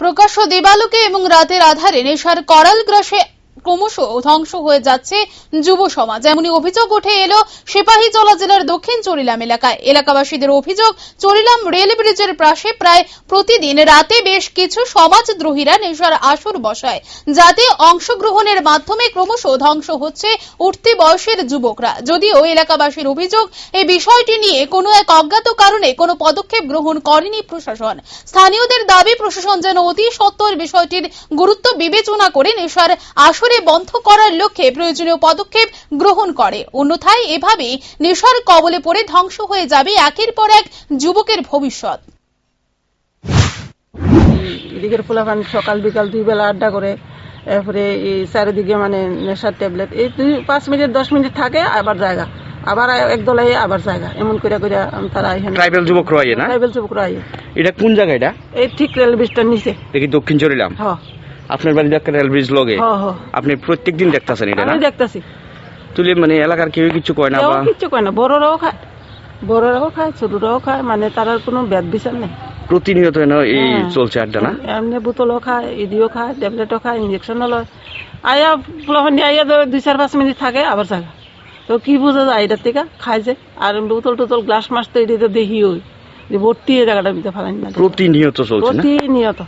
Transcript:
প্রকাশ্য দিবালোকে এবং রাতের আধারে নেশার করাল গ্রাসে ক্রমশ ধ্বংস হয়ে যাচ্ছে যুব সমাজ। এমনই অভিযোগ উঠে এলো সিপাহীজলা জেলার দক্ষিণ চরিলাম এলাকায়। এলাকাবাসীদের অভিযোগ, চরিলাম রেল ব্রিজের পাশে প্রায় প্রতিদিন রাতে বেশ কিছু সমাজদ্রোহীরা নেশার আসর বসায়, যাতে অংশগ্রহণের মাধ্যমে ক্রমশ ধ্বংস হচ্ছে উঠতি বয়সের যুবকরা। যদিও এলাকাবাসীর অভিযোগ, এই বিষয়টি নিয়ে কোনো এক অজ্ঞাত কারণে কোনো পদক্ষেপ গ্রহণ করেনি প্রশাসন। স্থানীয়দের দাবি, প্রশাসন যেন অতি সত্বর বিষয়টির গুরুত্ব বিবেচনা করে নেশার আসরে বন্ধ করার লক্ষ্যে প্রয়োজনীয় পদক্ষেপ গ্রহণ করে। অন্যথায় এভাবে নেশার কবলে পড়ে ধ্বংস হয়ে যাবে একের পর এক যুবকের ভবিষ্যৎ। এদিকের পোলাপান সকাল বিকাল 2 বেলা আড্ডা করে, এরপরে এই চারিদিকে মানে নেশার ট্যাবলেট, এই 5 মিনিট 10 মিনিট থাকে, আবার জায়গা, আবার একদল আবার জায়গা, এমন করে করে তারা এখানে ট্রাইবেল যুবকরা আইয়ে না? ট্রাইবেল যুবকরা আইয়ে। এটা কোন জায়গা? এটা এই ঠিক রেল ব্রিজটার নিচে। দেখি দক্ষিণ চরিলাম। হ্যাঁ, আপনার বাড়ি দেখতে রেল ব্রিজ লগে? হ্যাঁ, আপনি প্রত্যেকদিন দেখতেছেন এটা না? আমি দেখতেছি। তুলে মানে এলাকার কেউ কিছু কয় না? বা কিছু কয় না, বড়রাও খায়, ছোটরাও খায়, মানে তার কোনো ভেদ বিচার নেই। প্রতিনিয়ত এই চলছে আড্ডা না? এমনি বোতলও খায়, ইডিও খায়, ট্যাবলেটও খায়, ইঞ্জেকশনও লয়। আয়া পোলাপান আইয়া 2-4-5 মিনিট থাকে, আবার জায়গা। তো কি বোঝা যায় এটার থেকে? খায় যে, আর বোতল টোতল গ্লাস মাস তো এটা দেখি ওই যে ভর্তি এই জায়গাটার ভিতরে ফেলানি না। প্রতিনিয়ত চলছে না? প্রতিনিয়ত।